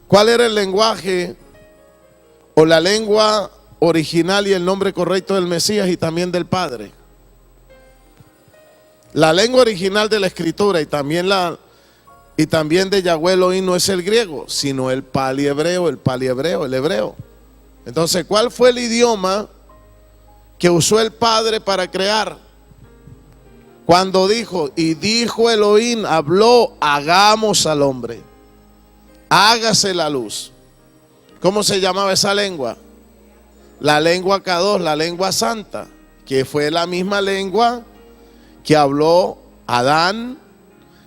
¿Cuál era el lenguaje o la lengua original y el nombre correcto del Mesías y también del Padre? La lengua original de la Escritura y también de Yahweh Elohim no es el griego, sino el paliebreo, el hebreo. Entonces, ¿cuál fue el idioma que usó el Padre para crear? Cuando dijo, y dijo Elohim, habló, hagamos al hombre, hágase la luz. ¿Cómo se llamaba esa lengua? La lengua Kadosh, la lengua santa, que fue la misma lengua que habló Adán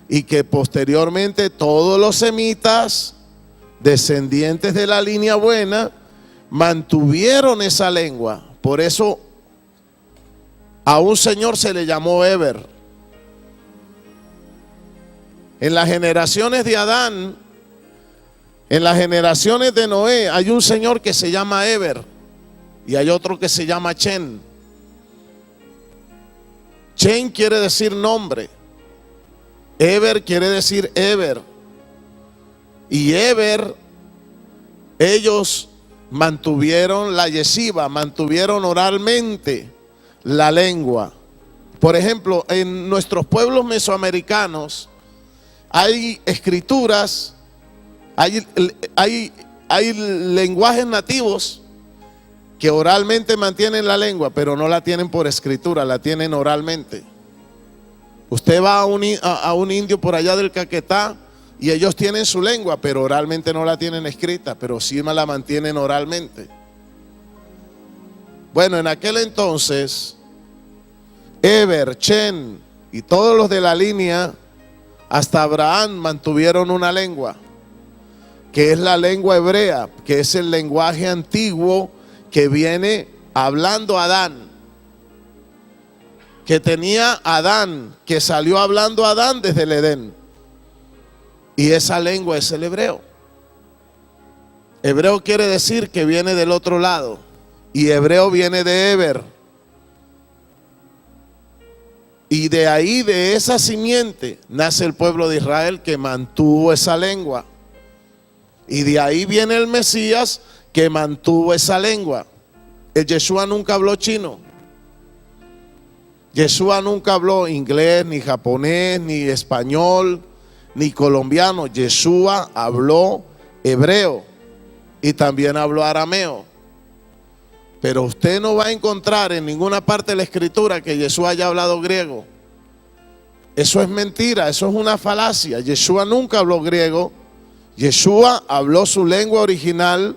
y que posteriormente todos los semitas, descendientes de la línea buena, mantuvieron esa lengua. Por eso a un señor se le llamó Eber. En las generaciones de Adán, en las generaciones de Noé, hay un señor que se llama Eber y hay otro que se llama Chen. Chen quiere decir nombre, Eber quiere decir Eber. Y Eber, ellos mantuvieron la yeshiva, mantuvieron oralmente la lengua. Por ejemplo, en nuestros pueblos mesoamericanos hay escrituras, hay lenguajes nativos que oralmente mantienen la lengua, pero no la tienen por escritura, la tienen oralmente. Usted va a un indio por allá del Caquetá y ellos tienen su lengua, pero oralmente no la tienen escrita, pero sí la mantienen oralmente. Bueno, en aquel entonces, Eber, Chen y todos los de la línea, hasta Abraham, mantuvieron una lengua, que es la lengua hebrea, que es el lenguaje antiguo que viene hablando Adán, que tenía Adán, que salió hablando Adán desde el Edén. Y esa lengua es el hebreo. Hebreo quiere decir que viene del otro lado. Y hebreo viene de Eber. Y de ahí, de esa simiente, nace el pueblo de Israel que mantuvo esa lengua. Y de ahí viene el Mesías que mantuvo esa lengua. El Yeshua nunca habló chino. Yeshua nunca habló inglés, ni japonés, ni español, ni colombiano. Yeshua habló hebreo y también habló arameo. Pero usted no va a encontrar en ninguna parte de la escritura que Yeshua haya hablado griego. Eso es mentira, eso es una falacia. Yeshua nunca habló griego. Yeshua habló su lengua original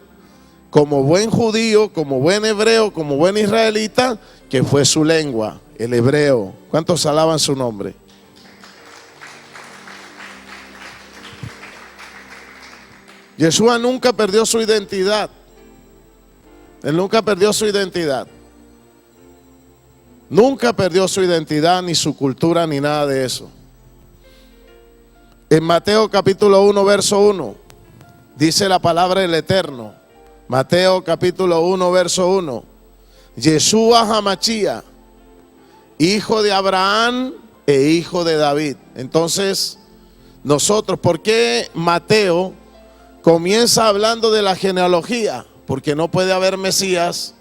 como buen judío, como buen hebreo, como buen israelita, que fue su lengua, el hebreo. ¿Cuántos alaban su nombre? Yeshua nunca perdió su identidad. Él nunca perdió su identidad. Nunca perdió su identidad, ni su cultura, ni nada de eso. En Mateo capítulo 1, verso 1, dice la palabra del Eterno. Mateo capítulo 1, verso 1. Yeshua Hamachía, hijo de Abraham e hijo de David. Entonces, nosotros, ¿por qué Mateo comienza hablando de la genealogía? Porque no puede haber Mesías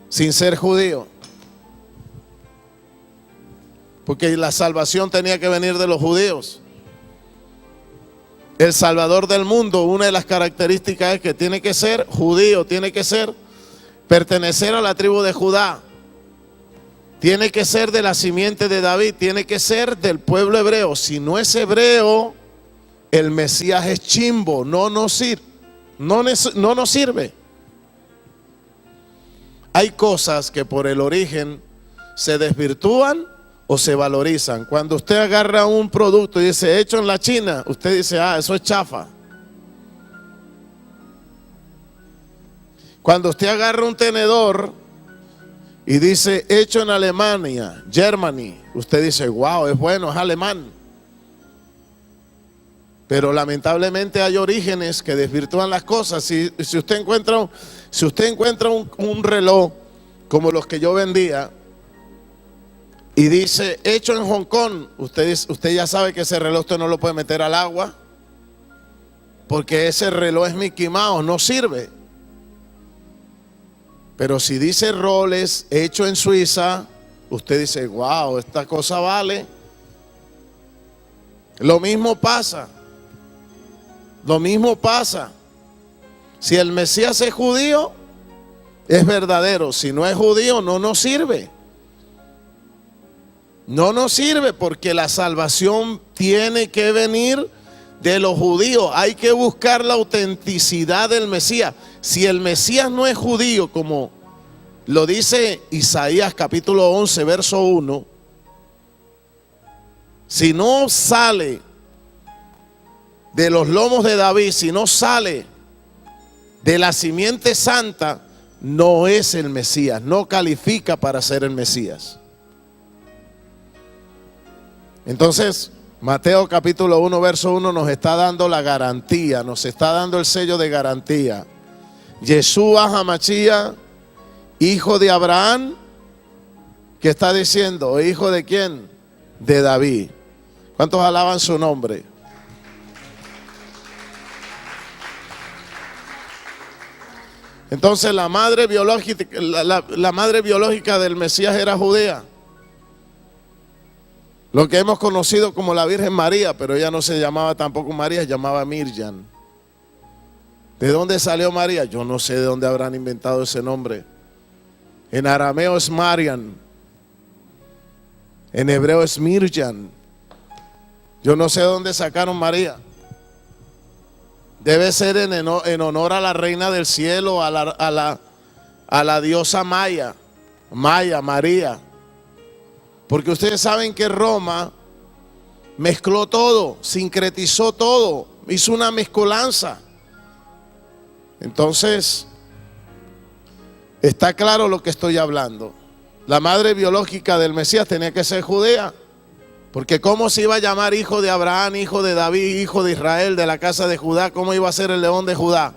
sin ser judío. Porque la salvación tenía que venir de los judíos. El Salvador del mundo, una de las características es que tiene que ser judío, tiene que ser pertenecer a la tribu de Judá, tiene que ser de la simiente de David, tiene que ser del pueblo hebreo. Si no es hebreo, el Mesías es chimbo, no nos sirve. Hay cosas que por el origen se desvirtúan o se valorizan. Cuando usted agarra un producto y dice hecho en la China, usted dice, eso es chafa. Cuando usted agarra un tenedor y dice hecho en Alemania, Germany, usted dice, wow, es bueno, es alemán. Pero lamentablemente hay orígenes que desvirtúan las cosas. Si usted encuentra un reloj como los que yo vendía y dice hecho en Hong Kong, usted ya sabe que ese reloj usted no lo puede meter al agua. porque ese reloj es Mickey Mouse, no sirve. Pero si dice Rolex hecho en Suiza, usted dice, wow, esta cosa vale. Lo mismo pasa. Lo mismo pasa. Si el Mesías es judío, es verdadero. Si no es judío, no nos sirve. No nos sirve, porque la salvación tiene que venir de los judíos. Hay que buscar la autenticidad del Mesías. Si el Mesías no es judío, como lo dice Isaías capítulo 11, verso 1, si no sale de los lomos de David, si no sale de la simiente santa, no es el Mesías, no califica para ser el Mesías. Entonces, Mateo capítulo 1, verso 1 nos está dando la garantía, nos está dando el sello de garantía. Yeshua HaMashiach, hijo de Abraham, ¿qué está diciendo? ¿Hijo de quién? De David. ¿Cuántos alaban su nombre? Entonces la madre biológica del Mesías era judía. Lo que hemos conocido como la Virgen María, pero ella no se llamaba tampoco María, se llamaba Mirjam. ¿De dónde salió María? Yo no sé de dónde habrán inventado ese nombre. En arameo es Mariam, en hebreo es Mirjam. Yo no sé de dónde sacaron María. Debe ser en honor a la reina del cielo, a la diosa María. Porque ustedes saben que Roma mezcló todo, sincretizó todo, hizo una mezcolanza. Entonces, está claro lo que estoy hablando. La madre biológica del Mesías tenía que ser judía. Porque ¿cómo se iba a llamar hijo de Abraham, hijo de David, hijo de Israel, de la casa de Judá? ¿Cómo iba a ser el león de Judá?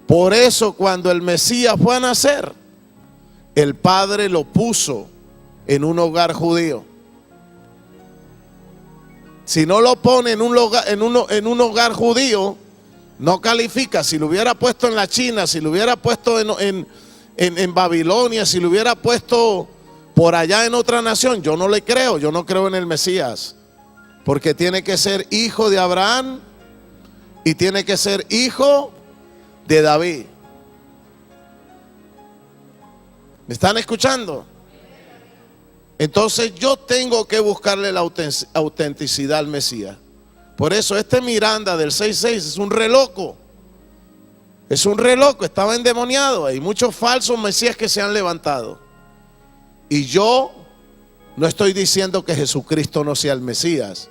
Por eso cuando el Mesías fue a nacer, el padre lo puso en un hogar judío. Si no lo pone en un hogar judío, no califica. Si lo hubiera puesto en la China, si lo hubiera puesto en Babilonia, si lo hubiera puesto por allá en otra nación, yo no le creo, yo no creo en el Mesías. Porque tiene que ser hijo de Abraham y tiene que ser hijo de David. ¿Me están escuchando? Entonces yo tengo que buscarle la autenticidad al Mesías. Por eso este Miranda del 6.6 es un re loco. Es un re loco, estaba endemoniado. Hay muchos falsos Mesías que se han levantado. Y yo no estoy diciendo que Jesucristo no sea el Mesías.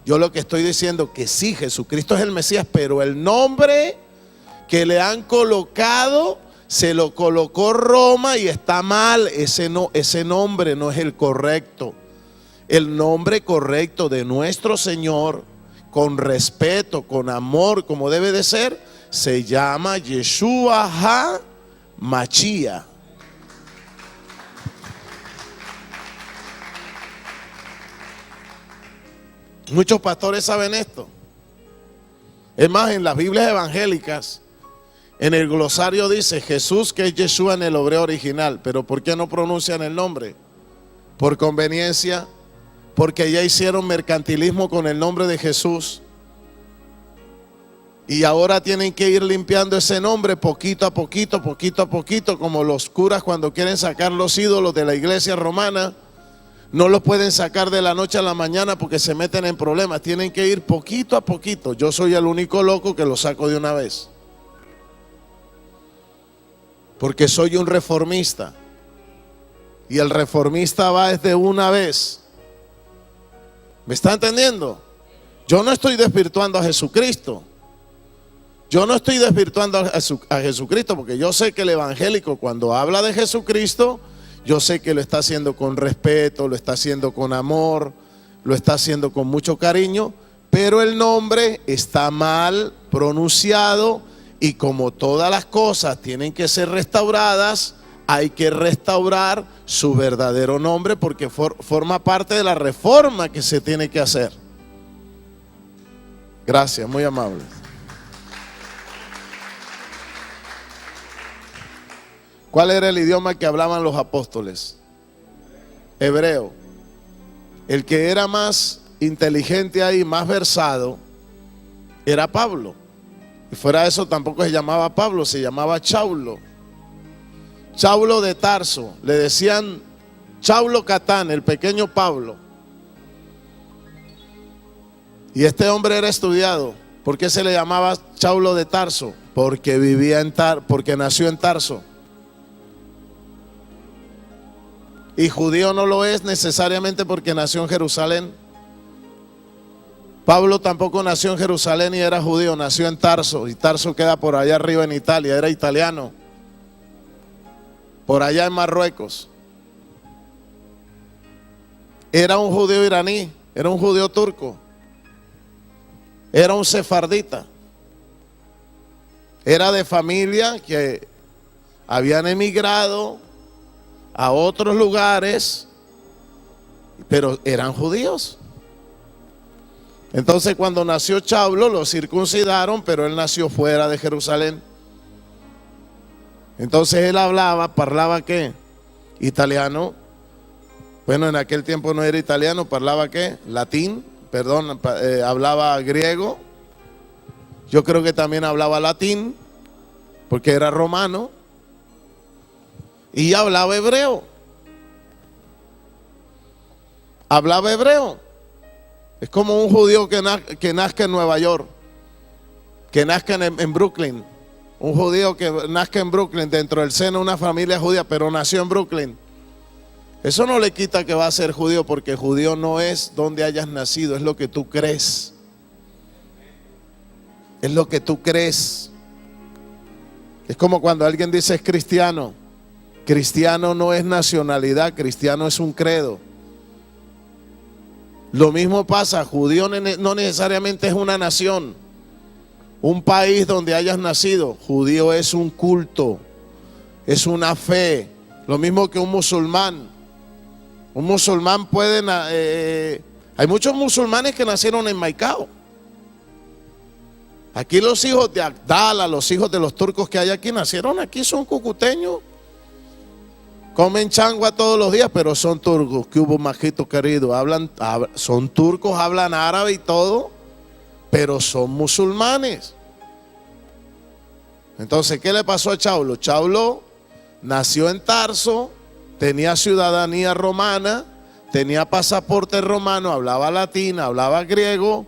Yo lo que estoy diciendo que sí, Jesucristo es el Mesías, pero el nombre que le han colocado se lo colocó Roma y está mal. Ese nombre no es el correcto. El nombre correcto de nuestro Señor, con respeto, con amor, como debe de ser, se llama Yeshua HaMashiach. Muchos pastores saben esto. Es más, en las Biblias evangélicas, en el glosario dice Jesús, que es Yeshua en el hebreo original. Pero ¿por qué no pronuncian el nombre? Por conveniencia, porque ya hicieron mercantilismo con el nombre de Jesús. Y ahora tienen que ir limpiando ese nombre poquito a poquito, como los curas cuando quieren sacar los ídolos de la iglesia romana. No los pueden sacar de la noche a la mañana porque se meten en problemas. Tienen que ir poquito a poquito. Yo soy el único loco que lo saco de una vez. Porque soy un reformista. Y el reformista va desde una vez. ¿Me está entendiendo? Yo no estoy desvirtuando a Jesucristo. Yo no estoy desvirtuando a Jesucristo, porque yo sé que el evangélico cuando habla de Jesucristo, yo sé que lo está haciendo con respeto, lo está haciendo con amor, lo está haciendo con mucho cariño, pero el nombre está mal pronunciado y como todas las cosas tienen que ser restauradas, hay que restaurar su verdadero nombre porque forma parte de la reforma que se tiene que hacer. Gracias, muy amable. ¿Cuál era el idioma que hablaban los apóstoles? Hebreo. El que era más inteligente ahí, más versado, era Pablo. Y fuera de eso tampoco se llamaba Pablo, se llamaba Saulo. Saulo de Tarso. Le decían Saulo Catán, el pequeño Pablo. Y este hombre era estudiado. ¿Por qué se le llamaba Saulo de Tarso? Porque porque nació en Tarso. Y judío no lo es necesariamente porque nació en Jerusalén. Pablo tampoco nació en Jerusalén y era judío, nació en Tarso. Y Tarso queda por allá arriba en Italia, era italiano. Por allá en Marruecos. Era un judío iraní, era un judío turco. Era un sefardita. Era de familia que habían emigrado a otros lugares, pero eran judíos. Entonces cuando nació Saulo lo circuncidaron, pero él nació fuera de Jerusalén. Entonces él parlaba ¿qué? Italiano. Bueno, en aquel tiempo no era italiano, parlaba ¿qué? Latín, perdón, hablaba griego. Yo creo que también hablaba latín, porque era romano. Y hablaba hebreo. Hablaba hebreo. Es como un judío que nazca en Nueva York, que nazca en Brooklyn. Un judío que nazca en Brooklyn, dentro del seno de una familia judía, pero nació en Brooklyn. Eso no le quita que va a ser judío, porque judío no es donde hayas nacido, es lo que tú crees. Es lo que tú crees. Es como cuando alguien dice es cristiano. Cristiano no es nacionalidad, cristiano es un credo. Lo mismo pasa, judío no necesariamente es una nación, un país donde hayas nacido. Judío es un culto, es una fe. Lo mismo que un musulmán. Un musulmán hay muchos musulmanes que nacieron en Maicao. Aquí los hijos de Abdala, los hijos de los turcos que hay aquí, nacieron aquí, son cucuteños. Comen changua todos los días, pero son turcos. Que hubo, majito querido, son turcos, hablan árabe y todo, pero son musulmanes. Entonces, ¿qué le pasó a Saulo? Saulo nació en Tarso, tenía ciudadanía romana, tenía pasaporte romano, hablaba latín, hablaba griego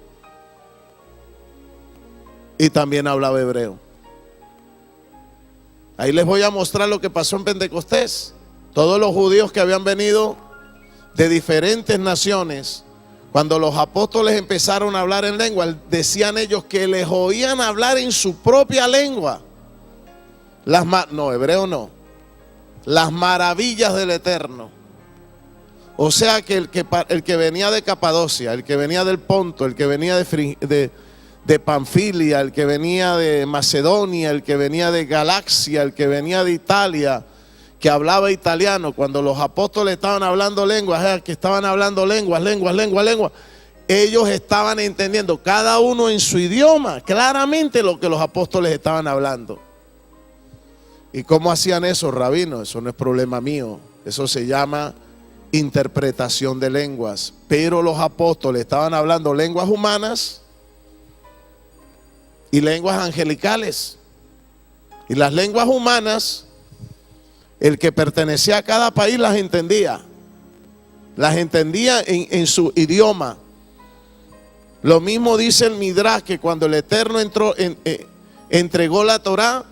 y también hablaba hebreo. Ahí les voy a mostrar lo que pasó en Pentecostés. Todos los judíos que habían venido de diferentes naciones, cuando los apóstoles empezaron a hablar en lengua, decían ellos que les oían hablar en su propia lengua. Hebreo no. Las maravillas del Eterno. O sea que el que venía de Capadocia, el que venía del Ponto, el que venía de Panfilia, el que venía de Macedonia, el que venía de Galacia, el que venía de Italia, que hablaba italiano, cuando los apóstoles estaban hablando lenguas, que estaban hablando lenguas, ellos estaban entendiendo cada uno en su idioma claramente lo que los apóstoles estaban hablando. ¿Y cómo hacían eso, rabino? Eso no es problema mío, eso se llama interpretación de lenguas. Pero los apóstoles estaban hablando lenguas humanas y lenguas angelicales. Y las lenguas humanas, el que pertenecía a cada país las entendía en su idioma. Lo mismo dice el Midrash, que cuando el Eterno entregó la Torá,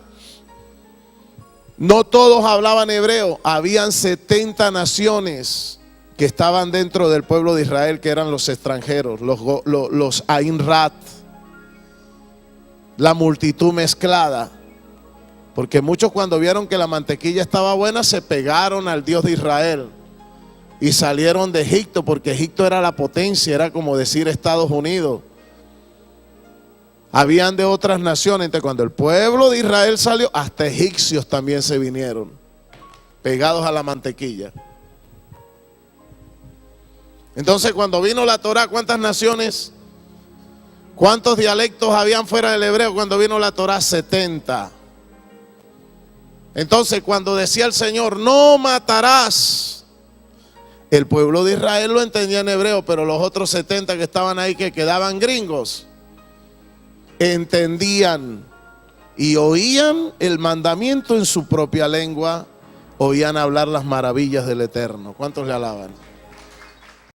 no todos hablaban hebreo. Habían 70 naciones que estaban dentro del pueblo de Israel, que eran los extranjeros, los Ain Rat, la multitud mezclada. Porque muchos, cuando vieron que la mantequilla estaba buena, se pegaron al Dios de Israel y salieron de Egipto, porque Egipto era la potencia, era como decir Estados Unidos. Habían de otras naciones. Entonces, cuando el pueblo de Israel salió, hasta egipcios también se vinieron, pegados a la mantequilla. Entonces, cuando vino la Torá, ¿cuántas naciones? ¿Cuántos dialectos habían fuera del hebreo cuando vino la Torá? 70. Entonces, cuando decía el Señor, no matarás, el pueblo de Israel lo entendía en hebreo, pero los otros 70 que estaban ahí, que quedaban gringos, entendían y oían el mandamiento en su propia lengua, oían hablar las maravillas del Eterno. ¿Cuántos le alaban?